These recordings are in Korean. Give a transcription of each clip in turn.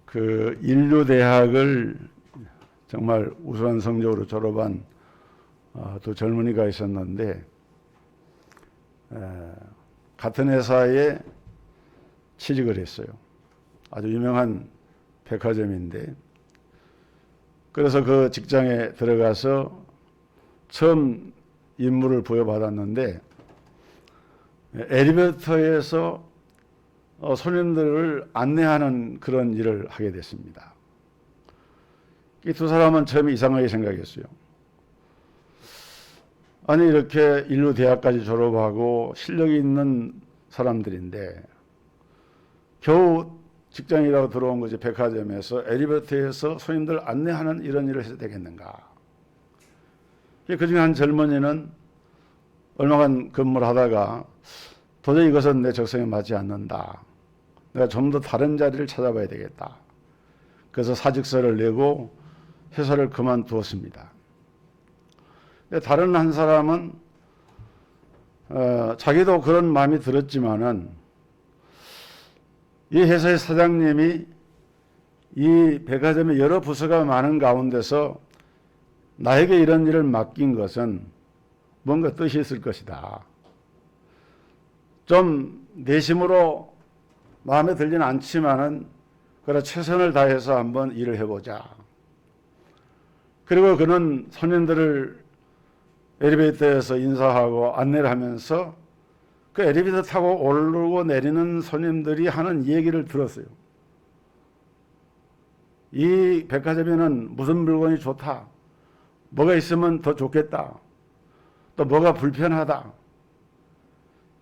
그 인류대학을 정말 우수한 성적으로 졸업한 또 젊은이가 있었는데 같은 회사에 취직을 했어요. 아주 유명한 백화점인데 그래서 그 직장에 들어가서 처음 임무를 부여받았는데 엘리베이터에서 손님들을 안내하는 그런 일을 하게 됐습니다. 이 두 사람은 처음에 이상하게 생각했어요. 아니 이렇게 인류대학까지 졸업하고 실력이 있는 사람들인데 겨우 직장이라고 들어온 거지 백화점에서 엘리베이터에서 손님들 안내하는 이런 일을 해도 되겠는가. 그중에 한 젊은이는 얼마간 근무를 하다가 도저히 이것은 내 적성에 맞지 않는다. 내가 좀 더 다른 자리를 찾아봐야 되겠다. 그래서 사직서를 내고 회사를 그만두었습니다. 다른 한 사람은 자기도 그런 마음이 들었지만은 이 회사의 사장님이 이 백화점에 여러 부서가 많은 가운데서 나에게 이런 일을 맡긴 것은 뭔가 뜻이 있을 것이다. 좀 내심으로 마음에 들지는 않지만은 그래 최선을 다해서 한번 일을 해보자. 그리고 그는 손님들을 엘리베이터에서 인사하고 안내를 하면서 그 엘리베이터 타고 오르고 내리는 손님들이 하는 얘기를 들었어요. 이 백화점에는 무슨 물건이 좋다. 뭐가 있으면 더 좋겠다. 또 뭐가 불편하다.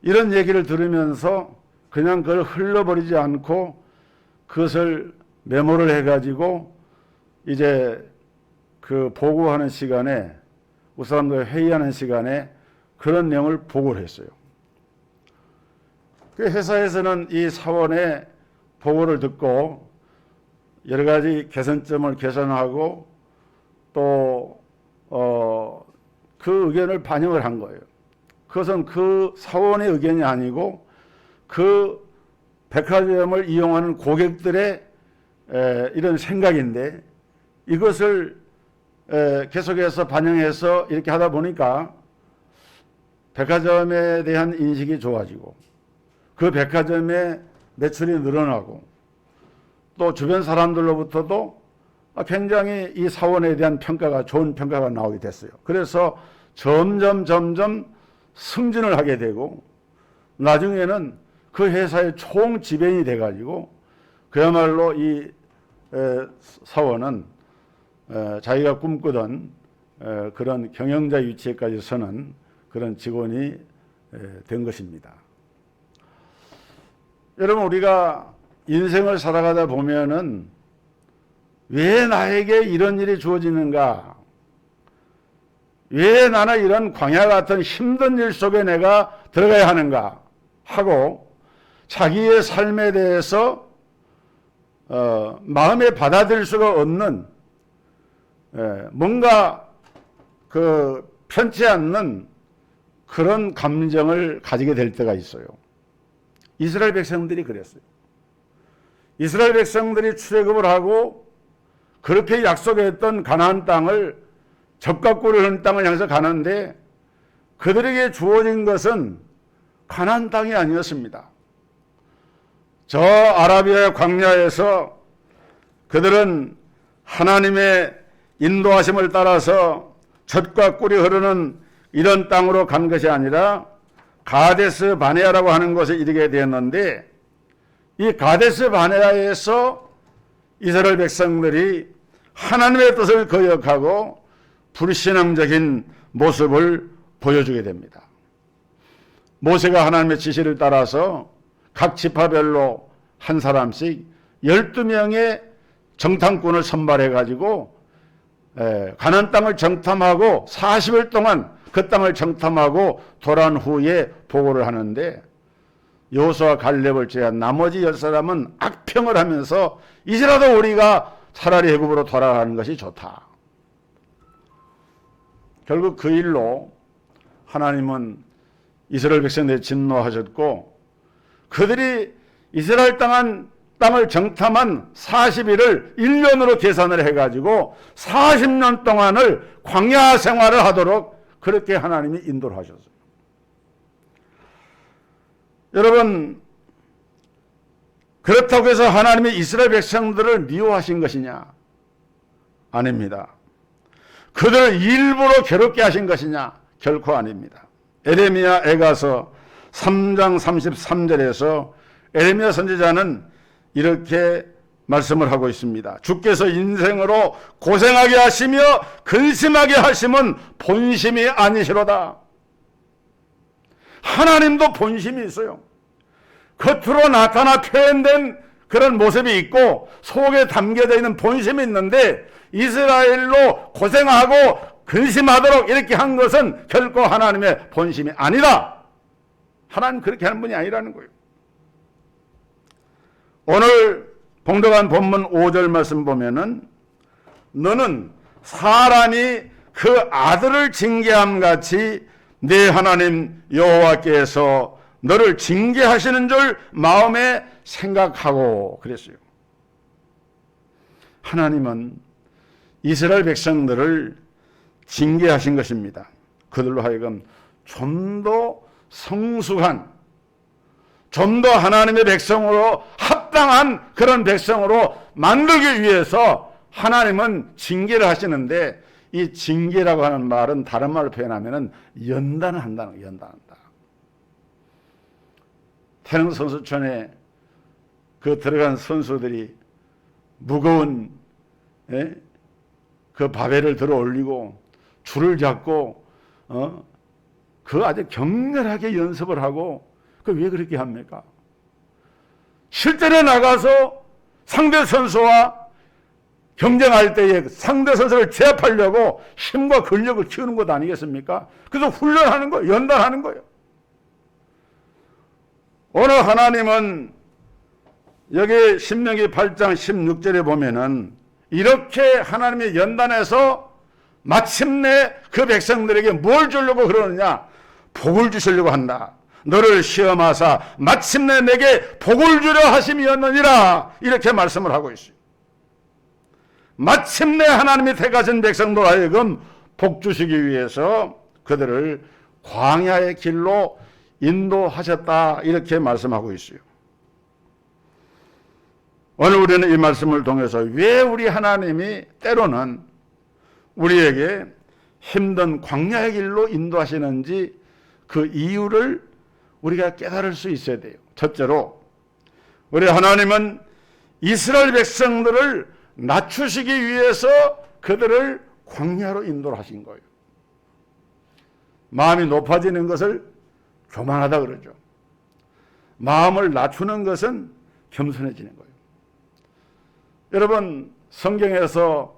이런 얘기를 들으면서 그냥 그걸 흘려버리지 않고 그것을 메모를 해가지고 이제 그 보고하는 시간에 그 사람들 회의하는 시간에 그런 내용을 보고를 했어요. 그 회사에서는 이 사원의 보고를 듣고 여러 가지 개선점을 개선하고 또 그 의견을 반영을 한 거예요. 그것은 그 사원의 의견이 아니고 그 백화점을 이용하는 고객들의 이런 생각인데 이것을 계속해서 반영해서 이렇게 하다 보니까 백화점에 대한 인식이 좋아지고 그 백화점의 매출이 늘어나고 또 주변 사람들로부터도 굉장히 이 사원에 대한 평가가 좋은 평가가 나오게 됐어요. 그래서 점점 승진을 하게 되고 나중에는 그 회사의 총 지배인이 돼가지고 그야말로 이 사원은 자기가 꿈꾸던 그런 경영자 위치에까지 서는 그런 직원이 된 것입니다. 여러분 우리가 인생을 살아가다 보면은 왜 나에게 이런 일이 주어지는가? 왜 나는 이런 광야 같은 힘든 일 속에 내가 들어가야 하는가? 하고 자기의 삶에 대해서 마음에 받아들일 수가 없는 뭔가 그 편치 않는 그런 감정을 가지게 될 때가 있어요. 이스라엘 백성들이 그랬어요. 이스라엘 백성들이 출애굽을 하고 그렇게 약속했던 가나안 땅을 젖과 꿀을 흐르는 땅을 향해서 가는데 그들에게 주어진 것은 가나안 땅이 아니었습니다. 저 아라비아의 광야에서 그들은 하나님의 인도하심을 따라서 젖과 꿀이 흐르는 이런 땅으로 간 것이 아니라 가데스 바네아라고 하는 곳에 이르게 되었는데 이 가데스 바네아에서 이스라엘 백성들이 하나님의 뜻을 거역하고 불신앙적인 모습을 보여주게 됩니다. 모세가 하나님의 지시를 따라서 각 지파별로 한 사람씩 12명의 정탐꾼을 선발해가지고 가나안 땅을 정탐하고 40일 동안 그 땅을 정탐하고 돌아온 후에 보고를 하는데 여호수아 갈렙을 제한 나머지 10사람은 악평을 하면서 이제라도 우리가 차라리 애굽으로 돌아가는 것이 좋다. 결국 그 일로 하나님은 이스라엘 백성들에 진노하셨고 그들이 이스라엘 땅은 땅을 정탐한 40일을 1년으로 계산을 해가지고 40년 동안을 광야 생활을 하도록 그렇게 하나님이 인도를 하셨어요. 여러분, 그렇다고 해서 하나님이 이스라엘 백성들을 미워하신 것이냐? 아닙니다. 그들을 일부러 괴롭게 하신 것이냐? 결코 아닙니다. 에레미야에 가서 3장 33절에서 에레미야 선지자는 이렇게 말씀을 하고 있습니다. 주께서 인생으로 고생하게 하시며 근심하게 하심은 본심이 아니시로다. 하나님도 본심이 있어요. 겉으로 나타나 표현된 그런 모습이 있고 속에 담겨져 있는 본심이 있는데 이스라엘로 고생하고 근심하도록 이렇게 한 것은 결코 하나님의 본심이 아니다. 하나님 그렇게 하는 분이 아니라는 거예요. 오늘 봉독한 본문 5절 말씀 보면은 너는 사람이 그 아들을 징계함 같이 네 하나님 여호와께서 너를 징계하시는 줄 마음에 생각하고 그랬어요. 하나님은 이스라엘 백성들을 징계하신 것입니다. 그들로 하여금 좀 더 성숙한, 좀 더 하나님의 백성으로 합당한 그런 백성으로 만들기 위해서 하나님은 징계를 하시는데, 이 징계라고 하는 말은 다른 말로 표현하면 연단을 한다는 거예요. 연단한다. 태릉 선수촌에 그 들어간 선수들이 무거운 그 바벨을 들어 올리고 줄을 잡고 그 아주 격렬하게 연습을 하고, 그 왜 그렇게 합니까? 실전에 나가서 상대 선수와 경쟁할 때에 상대 선수를 제압하려고 힘과 근력을 키우는 것 아니겠습니까? 그래서 훈련하는 거예요. 연단하는 거예요. 오늘 하나님은 여기 신명기 8장 16절에 보면은 이렇게 하나님의 연단에서 마침내 그 백성들에게 뭘 주려고 그러느냐? 복을 주시려고 한다. 너를 시험하사 마침내 내게 복을 주려 하심이었느니라. 이렇게 말씀을 하고 있어요. 마침내 하나님이 택하신 백성들 하여금 복 주시기 위해서 그들을 광야의 길로 인도하셨다. 이렇게 말씀하고 있어요. 오늘 우리는 이 말씀을 통해서 왜 우리 하나님이 때로는 우리에게 힘든 광야의 길로 인도하시는지 그 이유를 우리가 깨달을 수 있어야 돼요. 첫째로 우리 하나님은 이스라엘 백성들을 낮추시기 위해서 그들을 광야로 인도를 하신 거예요. 마음이 높아지는 것을 교만하다 그러죠. 마음을 낮추는 것은 겸손해지는 거예요. 여러분, 성경에서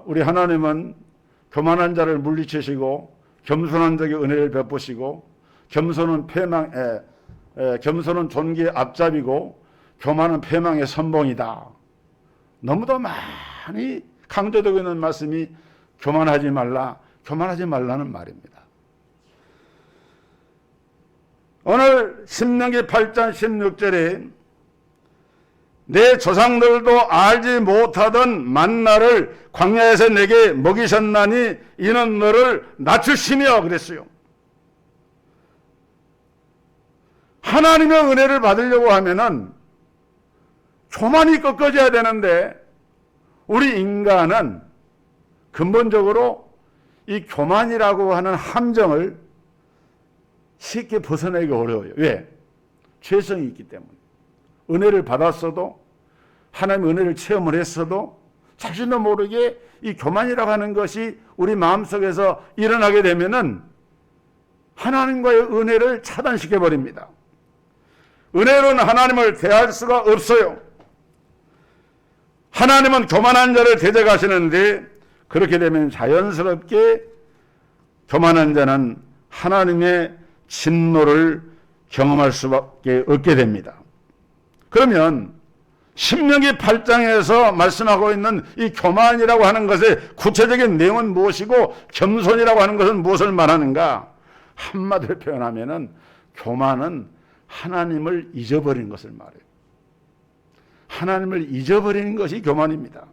우리 하나님은 교만한 자를 물리치시고 겸손한 자에게 은혜를 베푸시고 겸손은 겸손은 존귀의 앞잡이고 교만은 패망의 선봉이다. 너무도 많이 강조되고 있는 말씀이 교만하지 말라는 말입니다. 오늘 신명기 8장 16절에 내 조상들도 알지 못하던 만나를 광야에서 내게 먹이셨나니 이는 너를 낮추시며 그랬어요. 하나님의 은혜를 받으려고 하면은 교만이 꺾어져야 되는데 우리 인간은 근본적으로 이 교만이라고 하는 함정을 쉽게 벗어내기 어려워요. 왜? 죄성이 있기 때문에. 은혜를 받았어도 하나님의 은혜를 체험을 했어도 자신도 모르게 이 교만이라고 하는 것이 우리 마음속에서 일어나게 되면은 하나님과의 은혜를 차단시켜 버립니다. 은혜로는 하나님을 대할 수가 없어요. 하나님은 교만한 자를 대적하시는데 그렇게 되면 자연스럽게 교만한 자는 하나님의 진노를 경험할 수밖에 없게 됩니다. 그러면 신명기 8장에서 말씀하고 있는 이 교만이라고 하는 것의 구체적인 내용은 무엇이고 겸손이라고 하는 것은 무엇을 말하는가? 한마디로 표현하면은 교만은 하나님을 잊어버리는 것을 말해요. 하나님을 잊어버리는 것이 교만입니다.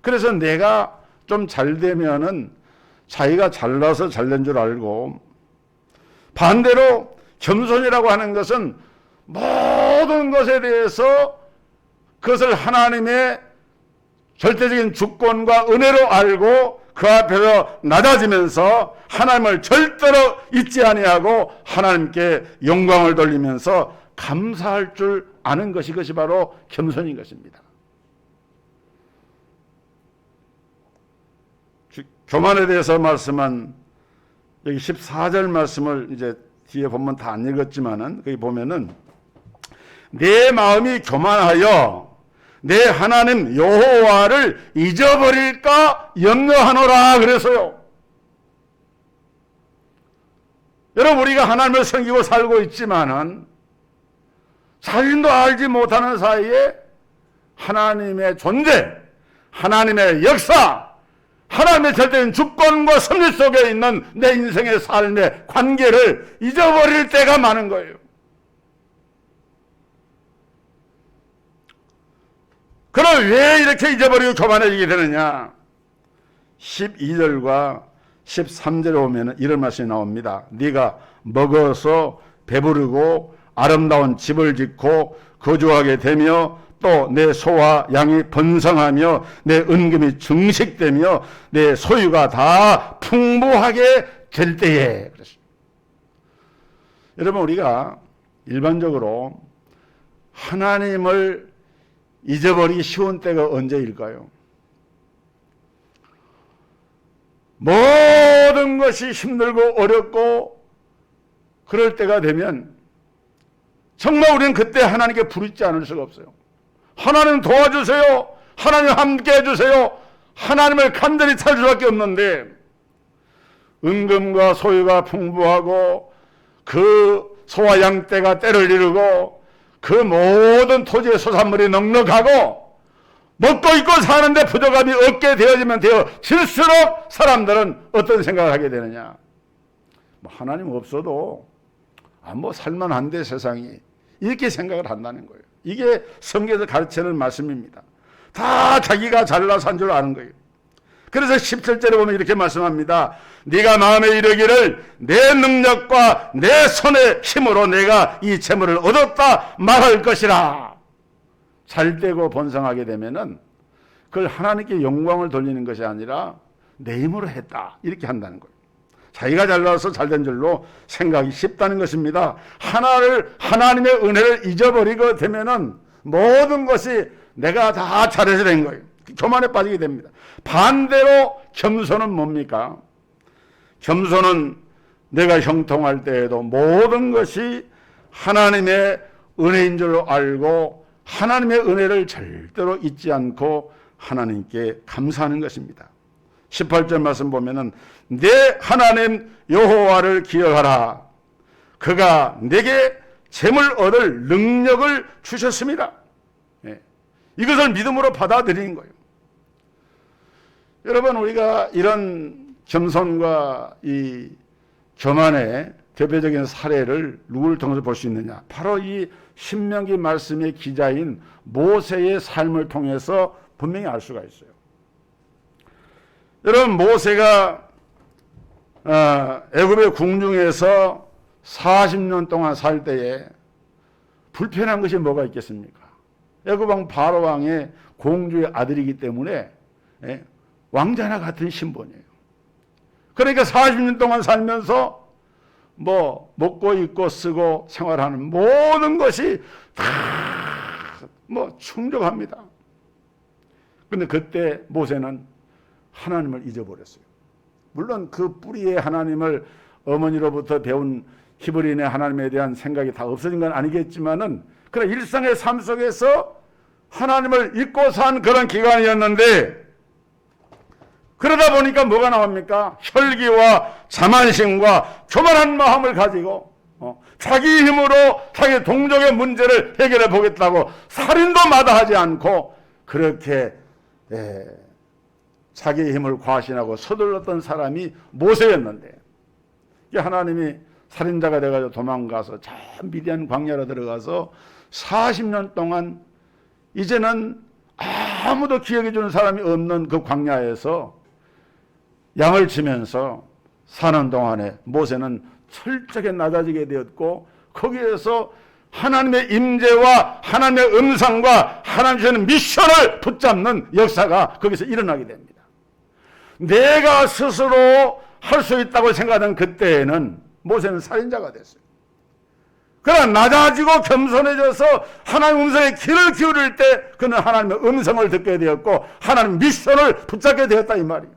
그래서 내가 좀 잘 되면은 자기가 잘나서 잘된 줄 알고, 반대로 겸손이라고 하는 것은 모든 것에 대해서 그것을 하나님의 절대적인 주권과 은혜로 알고 그 앞에서 낮아지면서 하나님을 절대로 잊지 아니하고 하나님께 영광을 돌리면서 감사할 줄 아는 것이, 그것이 바로 겸손인 것입니다. 교만에 대해서 말씀한 여기 14절 말씀을 이제 뒤에 보면 다 안 읽었지만은 거기 보면은 내 마음이 교만하여 내 하나님 여호와를 잊어버릴까 염려하노라 그래서요. 여러분, 우리가 하나님을 섬기고 살고 있지만은 자신도 알지 못하는 사이에 하나님의 존재, 하나님의 역사, 하나님의 절대적인 주권과 섭리 속에 있는 내 인생의 삶의 관계를 잊어버릴 때가 많은 거예요. 그럼 왜 이렇게 잊어버리고 교만해지게 되느냐? 12절과 13절에 보면 이런 말씀이 나옵니다. 네가 먹어서 배부르고 아름다운 집을 짓고 거주하게 되며 또 내 소와 양이 번성하며 내 은금이 증식되며 내 소유가 다 풍부하게 될 때에. 그렇습니다. 여러분, 우리가 일반적으로 하나님을 잊어버리기 쉬운 때가 언제일까요? 모든 것이 힘들고 어렵고 그럴 때가 되면 정말 우리는 그때 하나님께 부르지 않을 수가 없어요. 하나님 도와주세요. 하나님 함께 해주세요. 하나님을 간절히 찾을 수밖에 없는데, 은금과 소유가 풍부하고 그 소와 양떼가 때를 이루고 그 모든 토지의 소산물이 넉넉하고 먹고 입고 사는데 부족함이 없게 되어지면 되어질수록 사람들은 어떤 생각을 하게 되느냐? 하나님 없어도 살만한데 세상이, 이렇게 생각을 한다는 거예요. 이게 성경에서 가르치는 말씀입니다. 다 자기가 잘나 산 줄 아는 거예요. 그래서 17절에 보면 이렇게 말씀합니다. 네가 마음에 이르기를 내 능력과 내 손의 힘으로 내가 이 재물을 얻었다 말할 것이라. 잘되고 번성하게 되면은 그걸 하나님께 영광을 돌리는 것이 아니라 내 힘으로 했다, 이렇게 한다는 거예요. 자기가 잘나서 잘된 줄로 생각이 쉽다는 것입니다. 하나님의 은혜를 잊어버리게 되면은 모든 것이 내가 다 잘해서 된 거예요. 교만에 빠지게 됩니다. 반대로 겸손은 뭡니까? 겸손은 내가 형통할 때에도 모든 것이 하나님의 은혜인 줄 알고 하나님의 은혜를 절대로 잊지 않고 하나님께 감사하는 것입니다. 18절 말씀 보면은 내 하나님 여호와를 기억하라. 그가 내게 재물 얻을 능력을 주셨습니다. 이것을 믿음으로 받아들이는 거예요. 여러분, 우리가 이런 겸손과 이 교만의 대표적인 사례를 누구를 통해서 볼 수 있느냐? 바로 이 신명기 말씀의 기자인 모세의 삶을 통해서 분명히 알 수가 있어요. 여러분, 모세가 애굽의 궁중에서 40년 동안 살 때에 불편한 것이 뭐가 있겠습니까? 애굽왕 바로왕의 공주의 아들이기 때문에 왕자나 같은 신분이에요. 그러니까 40년 동안 살면서 먹고 입고 쓰고 생활하는 모든 것이 다 충족합니다. 그런데 그때 모세는 하나님을 잊어버렸어요. 물론 그 뿌리의 하나님을 어머니로부터 배운 히브리인의 하나님에 대한 생각이 다 없어진 건 아니겠지만은 그런 일상의 삶 속에서 하나님을 잊고 산 그런 기간이었는데, 그러다 보니까 뭐가 나옵니까? 혈기와 자만심과 교만한 마음을 가지고 자기 힘으로 자기 동족의 문제를 해결해 보겠다고 살인도 마다하지 않고 그렇게 자기의 힘을 과신하고 서둘렀던 사람이 모세였는데, 하나님이 살인자가 돼가지고 도망가서 저 미디안 광야로 들어가서 40년 동안 이제는 아무도 기억해 주는 사람이 없는 그 광야에서 양을 치면서 사는 동안에 모세는 철저하게 낮아지게 되었고, 거기에서 하나님의 임재와 하나님의 음성과 하나님 주시는 미션을 붙잡는 역사가 거기서 일어나게 됩니다. 내가 스스로 할 수 있다고 생각하던 그때에는 모세는 살인자가 됐어요. 그러나 낮아지고 겸손해져서 하나님의 음성에 귀를 기울일 때 그는 하나님의 음성을 듣게 되었고 하나님의 미션을 붙잡게 되었다 이 말이에요.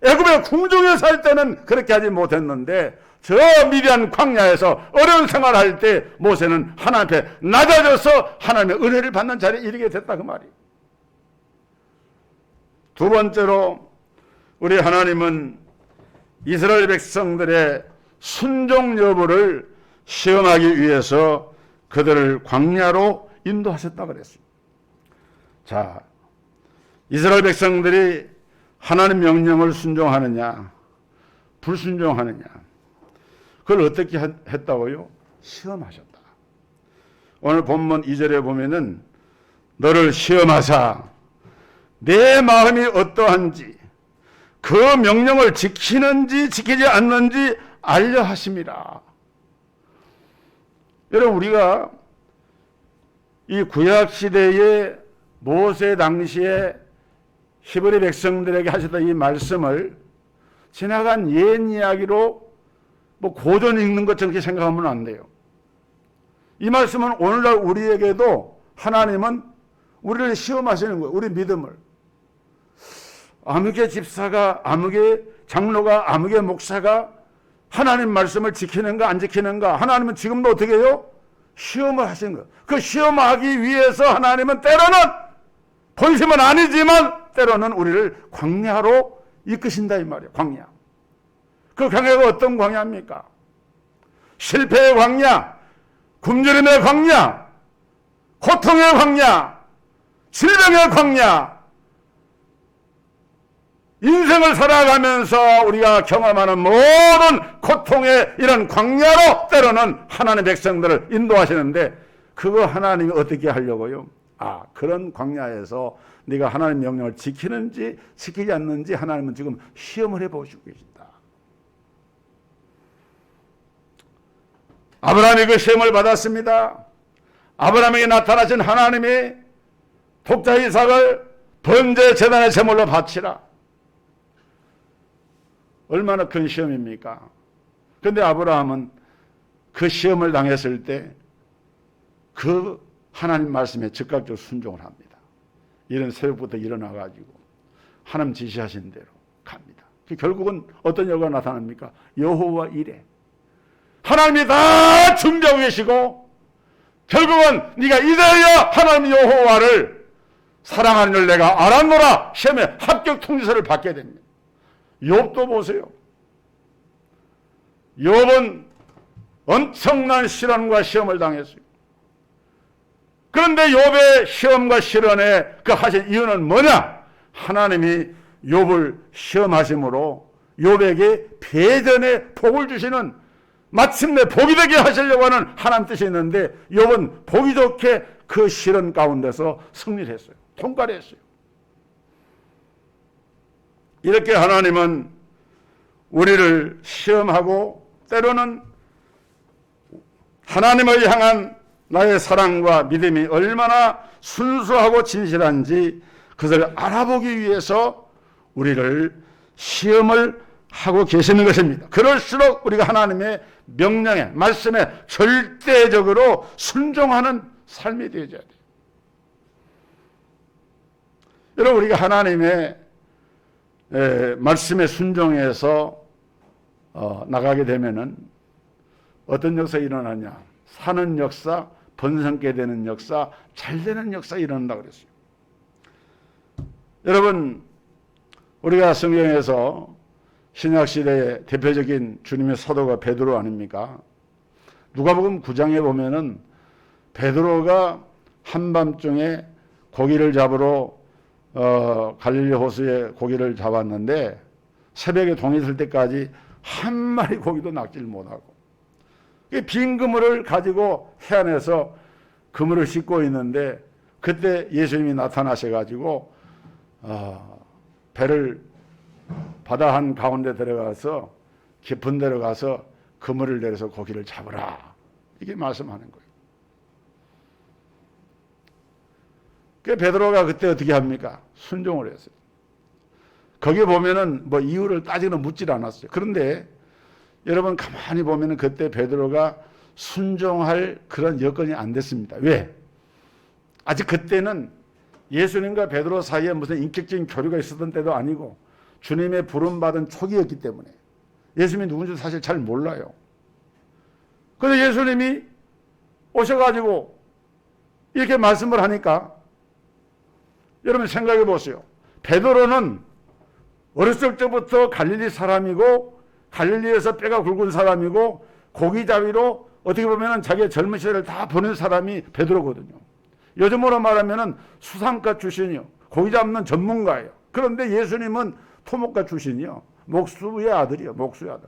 애굽의 궁중에 살 때는 그렇게 하지 못했는데 저 미디안 광야에서 어려운 생활을 할 때 모세는 하나님 앞에 낮아져서 하나님의 은혜를 받는 자리에 이르게 됐다 그 말이에요. 두 번째로 우리 하나님은 이스라엘 백성들의 순종 여부를 시험하기 위해서 그들을 광야로 인도하셨다 그랬습니다. 자, 이스라엘 백성들이 하나님 명령을 순종하느냐 불순종하느냐, 그걸 어떻게 했다고요? 시험하셨다. 오늘 본문 2절에 보면은 너를 시험하사 내 마음이 어떠한지 그 명령을 지키는지 지키지 않는지 알려 하심이라. 여러분, 우리가 이 구약 시대의 모세 당시에 히브리 백성들에게 하셨던 이 말씀을 지나간 옛 이야기로 뭐 고전 읽는 것처럼 이렇게 생각하면 안 돼요. 이 말씀은 오늘날 우리에게도 하나님은 우리를 시험하시는 거예요. 우리 믿음을. 아무개 집사가, 아무개 장로가, 아무개 목사가 하나님 말씀을 지키는가 안 지키는가, 하나님은 지금도 어떻게 해요? 시험을 하시는 거예요. 그 시험하기 위해서 하나님은 때로는 본심은 아니지만 때로는 우리를 광야로 이끄신다 이 말이에요. 광야. 그 광야가 어떤 광야입니까? 실패의 광야, 굶주림의 광야, 고통의 광야, 질병의 광야, 인생을 살아가면서 우리가 경험하는 모든 고통의 이런 광야로 때로는 하나님의 백성들을 인도하시는데, 그거 하나님이 어떻게 하려고요? 그런 광야에서 네가 하나님의 명령을 지키는지 지키지 않는지 하나님은 지금 시험을 해보시고 계신다. 아브라함이 그 시험을 받았습니다. 아브라함에게 나타나신 하나님이 독자 이삭을 번제 제단의 제물로 바치라. 얼마나 큰 시험입니까? 그런데 아브라함은 그 시험을 당했을 때 그 하나님 말씀에 즉각적으로 순종을 합니다. 이런 새벽부터 일어나가지고 하나님 지시하신 대로 갑니다. 결국은 어떤 결과가 나타납니까? 여호와 이레. 하나님이 다 준비하고 계시고 결국은 네가 이제야 하나님 여호와를 사랑하는 줄 내가 알았노라 시험에 합격 통지서를 받게 됩니다. 욥도 보세요. 욥은 엄청난 시련과 시험을 당했어요. 그런데 욥의 시험과 시련에 그 하신 이유는 뭐냐? 하나님이 욥을 시험하심으로 욥에게 배전의 복을 주시는, 마침내 복이 되게 하시려고 하는 하나님 뜻이 있는데 욥은 보기 좋게 그 시련 가운데서 승리를 했어요. 통과를 했어요. 이렇게 하나님은 우리를 시험하고 때로는 하나님을 향한 나의 사랑과 믿음이 얼마나 순수하고 진실한지 그것을 알아보기 위해서 우리를 시험을 하고 계시는 것입니다. 그럴수록 우리가 하나님의 명령에, 말씀에 절대적으로 순종하는 삶이 되어져야 돼요. 여러분, 우리가 하나님의 말씀에 순종해서 나가게 되면은 어떤 역사가 일어나냐? 사는 역사, 번성게 되는 역사, 잘 되는 역사가 일어난다고 그랬어요. 여러분, 우리가 성경에서 신약시대의 대표적인 주님의 사도가 베드로 아닙니까? 누가복음 9장에 보면은 베드로가 한밤중에 고기를 잡으러 갈릴리 호수에 고기를 잡았는데 새벽에 동이 들 때까지 한 마리 고기도 낚지를 못하고 빈 그물을 가지고 해안에서 그물을 싣고 있는데 그때 예수님이 나타나셔가지고 배를 바다 한 가운데 들어가서 깊은 데로 가서 그물을 내려서 고기를 잡으라, 이게 말씀하는 거예요. 그 베드로가 그때 어떻게 합니까? 순종을 했어요. 거기 보면은 뭐 이유를 따지는 묻질 않았어요. 그런데 여러분 가만히 보면은 그때 베드로가 순종할 그런 여건이 안 됐습니다. 왜? 아직 그때는 예수님과 베드로 사이에 무슨 인격적인 교류가 있었던 때도 아니고 주님의 부름받은 초기였기 때문에 예수님이 누군지 사실 잘 몰라요. 그런데 예수님이 오셔가지고 이렇게 말씀을 하니까 여러분 생각해 보세요. 베드로는 어렸을 때부터 갈릴리 사람이고 갈릴리에서 뼈가 굵은 사람이고 고기잡이로 어떻게 보면 자기의 젊은 시절을 다 보낸 사람이 베드로거든요. 요즘으로 말하면 수상가 출신이요, 고기 잡는 전문가예요. 그런데 예수님은 토목가 출신이요, 목수의 아들이요, 목수의 아들.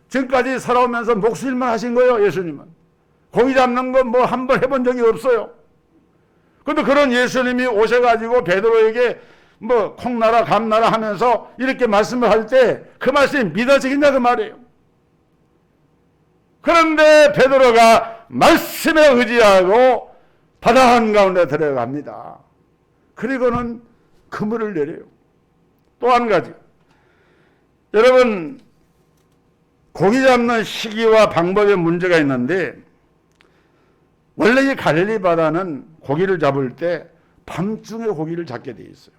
지금까지 살아오면서 목수일만 하신 거예요. 예수님은 고기 잡는 건 뭐 한 번 해본 적이 없어요. 그런데 그런 예수님이 오셔가지고 베드로에게 뭐 콩나라 감나라 하면서 이렇게 말씀을 할 때 그 말씀이 믿어지겠냐 그 말이에요. 그런데 베드로가 말씀에 의지하고 바다 한가운데 들어갑니다. 그리고는 그물을 내려요. 또 한 가지, 여러분 고기 잡는 시기와 방법에 문제가 있는데 원래 이 갈릴리 바다는 고기를 잡을 때 밤중에 고기를 잡게 돼 있어요.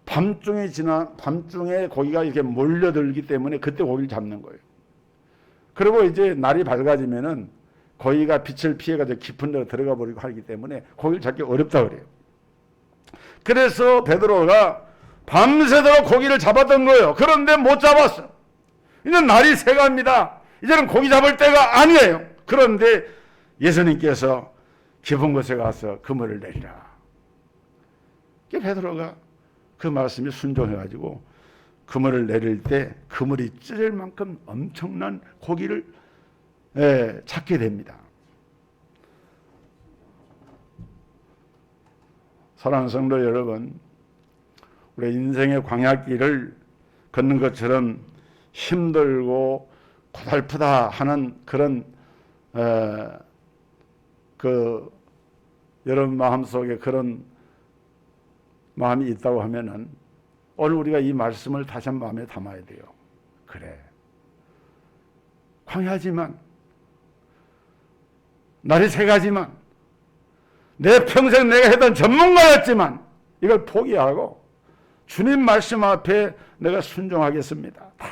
밤중에 고기가 이렇게 몰려들기 때문에 그때 고기를 잡는 거예요. 그리고 이제 날이 밝아지면은 고기가 빛을 피해가지고 깊은 데로 들어가 버리고 하기 때문에 고기를 잡기 어렵다 그래요. 그래서 베드로가 밤새도록 고기를 잡았던 거예요. 그런데 못 잡았어. 이제 날이 새갑니다. 이제는 고기 잡을 때가 아니에요. 그런데 예수님께서 깊은 곳에 가서 그물을 내리라. 베드로가 그 말씀에 순종해가지고 그물을 내릴 때 그물이 찢을 만큼 엄청난 고기를 찾게 됩니다. 사랑하는 성도 여러분, 우리 인생의 광야길을 걷는 것처럼 힘들고 고달프다 하는 그런 여러분 마음속에 그런 마음이 있다고 하면은 오늘 우리가 이 말씀을 다시 한 마음에 담아야 돼요. 그래, 광야지만 날이 새가지만 내 평생 내가 했던 전문가였지만 이걸 포기하고 주님 말씀 앞에 내가 순종하겠습니다. 다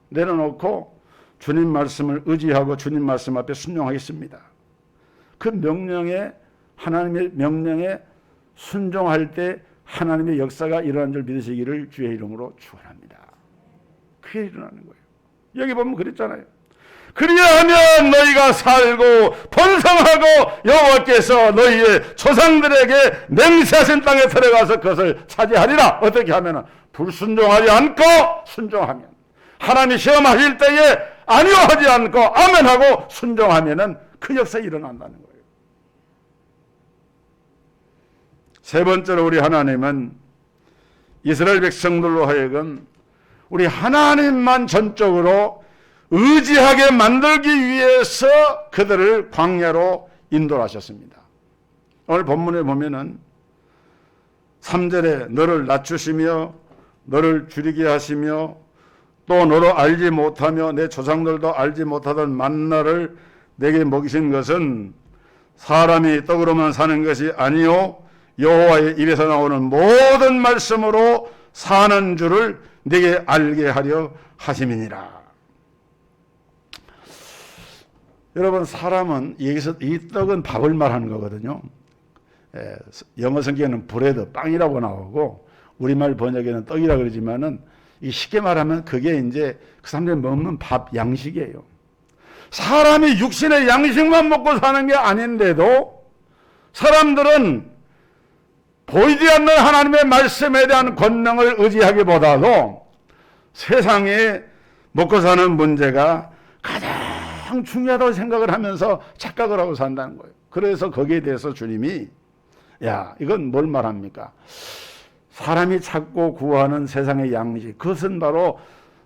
내려놓고 주님 말씀을 의지하고 주님 말씀 앞에 순종하겠습니다. 그 명령에, 하나님의 명령에 순종할 때 하나님의 역사가 일어난 줄 믿으시기를 주의 이름으로 축원합니다. 그게 일어나는 거예요. 여기 보면 그랬잖아요. 그리하면 너희가 살고 번성하고 여호와께서 너희의 조상들에게 맹세하신 땅에 들어가서 그것을 차지하리라. 어떻게 하면 불순종하지 않고 순종하면, 하나님이 시험하실 때에 아니요 하지 않고 아멘하고 순종하면은 그 역사가 일어난다는 거예요. 세 번째로 우리 하나님은 이스라엘 백성들로 하여금 우리 하나님만 전적으로 의지하게 만들기 위해서 그들을 광야로 인도하셨습니다. 오늘 본문에 보면은 3절에 너를 낮추시며 너를 줄이게 하시며 또 너로 알지 못하며 내 조상들도 알지 못하던 만나를 내게 먹이신 것은 사람이 떡으로만 사는 것이 아니요 여호와의 입에서 나오는 모든 말씀으로 사는 줄을 네게 알게 하려 하심이니라. 여러분, 사람은 여기서 이 떡은 밥을 말하는 거거든요. 영어 성경에는 브레드, 빵이라고 나오고 우리말 번역에는 떡이라고 그러지만은 쉽게 말하면 그게 이제 그 사람들이 먹는 밥 양식이에요. 사람이 육신의 양식만 먹고 사는 게 아닌데도 사람들은 보이지 않는 하나님의 말씀에 대한 권능을 의지하기보다도 세상에 먹고 사는 문제가 가장 중요하다고 생각을 하면서 착각을 하고 산다는 거예요. 그래서 거기에 대해서 주님이 야, 이건 뭘 말합니까? 사람이 찾고 구하는 세상의 양식, 그것은 바로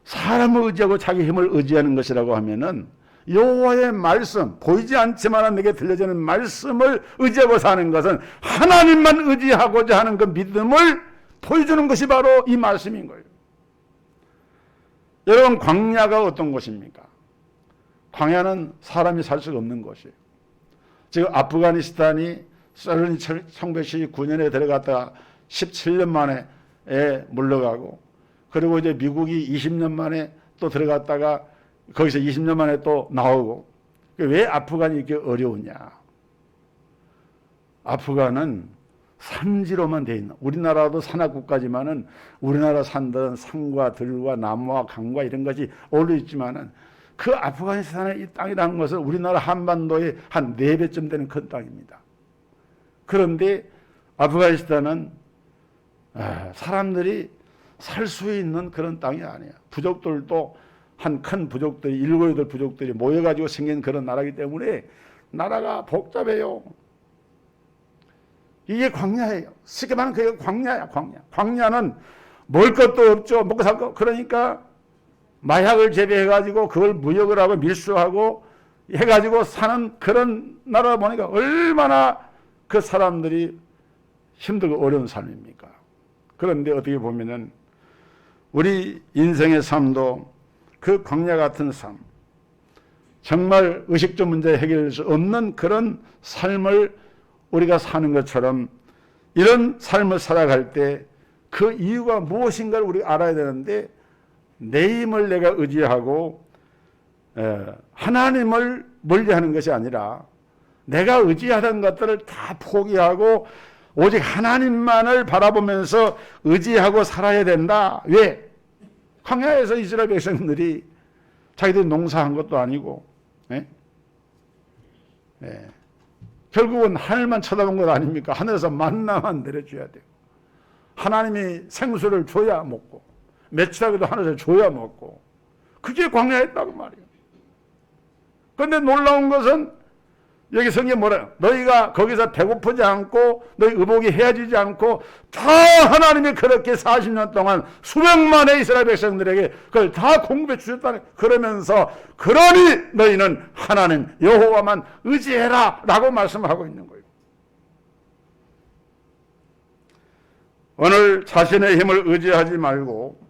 사람을 의지하고 자기 힘을 의지하는 것이라고 하면은 여호와의 말씀, 보이지 않지만 내게 들려지는 말씀을 의지하고 사는 것은 하나님만 의지하고자 하는 그 믿음을 보여주는 것이 바로 이 말씀인 거예요. 여러분, 광야가 어떤 곳입니까? 광야는 사람이 살 수가 없는 곳이에요. 지금 아프가니스탄이 소련이 1979년에 들어갔다가 17년 만에 물러가고, 그리고 이제 미국이 20년 만에 또 들어갔다가 거기서 20년 만에 또 나오고. 왜 아프간이 이렇게 어려우냐? 아프간은 산지로만 돼 있는, 우리나라도 산악국가지만은 우리나라 산들은 산과 들과 나무와 강과 이런 것이 어울려 있지만은 그 아프가니스탄의 이 땅이라는 것은 우리나라 한반도의 한 4배쯤 되는 큰 땅입니다. 그런데 아프가니스탄은 사람들이 살 수 있는 그런 땅이 아니에요. 부족들도 한 큰 부족들이 7, 8 부족들이 모여가지고 생긴 그런 나라이기 때문에 나라가 복잡해요. 이게 광야예요. 쉽게 말하면 그게 광야야, 광야. 광야는 먹을 것도 없죠. 먹고 살 거. 그러니까 마약을 재배해가지고 그걸 무역을 하고 밀수하고 해가지고 사는 그런 나라다 보니까 얼마나 그 사람들이 힘들고 어려운 삶입니까? 그런데 어떻게 보면은 우리 인생의 삶도 그 광야 같은 삶, 정말 의식주 문제 해결할 수 없는 그런 삶을 우리가 사는 것처럼 이런 삶을 살아갈 때 그 이유가 무엇인가를 우리가 알아야 되는데, 내 힘을 내가 의지하고 하나님을 멀리하는 것이 아니라 내가 의지하던 것들을 다 포기하고 오직 하나님만을 바라보면서 의지하고 살아야 된다. 왜? 광야에서 이스라엘 백성들이 자기들이 농사한 것도 아니고 결국은 하늘만 쳐다본 것 아닙니까? 하늘에서 만나만 내려줘야 돼요. 하나님이 생수를 줘야 먹고 며칠하고도 하늘에서 줘야 먹고, 그게 광야였다고 말이에요. 그런데 놀라운 것은 여기 성경에 뭐래요? 너희가 거기서 배고프지 않고 너희 의복이 헤어지지 않고 다 하나님이 그렇게 40년 동안 수백만의 이스라엘 백성들에게 그걸 다 공급해 주셨다는, 그러면서 그러니 너희는 하나님 여호와만 의지해라 라고 말씀하고 있는 거예요. 오늘 자신의 힘을 의지하지 말고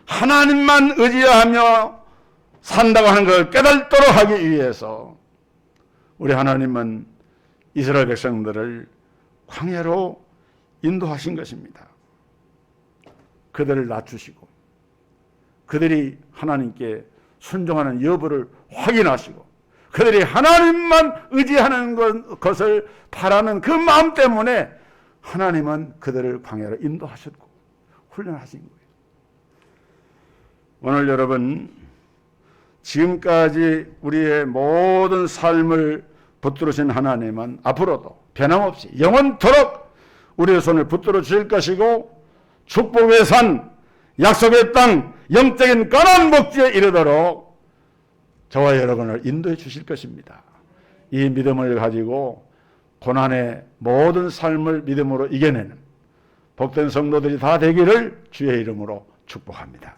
하나님만 의지하며 산다고 하는 걸 깨닫도록 하기 위해서 우리 하나님은 이스라엘 백성들을 광야로 인도하신 것입니다. 그들을 낮추시고 그들이 하나님께 순종하는 여부를 확인하시고 그들이 하나님만 의지하는 것을 바라는 그 마음 때문에 하나님은 그들을 광야로 인도하셨고 훈련하신 거예요. 오늘 여러분, 지금까지 우리의 모든 삶을 붙들으신 하나님은 앞으로도 변함없이 영원토록 우리의 손을 붙들어 주실 것이고, 축복의 산, 약속의 땅, 영적인 가나안 복지에 이르도록 저와 여러분을 인도해 주실 것입니다. 이 믿음을 가지고 고난의 모든 삶을 믿음으로 이겨내는 복된 성도들이 다 되기를 주의 이름으로 축복합니다.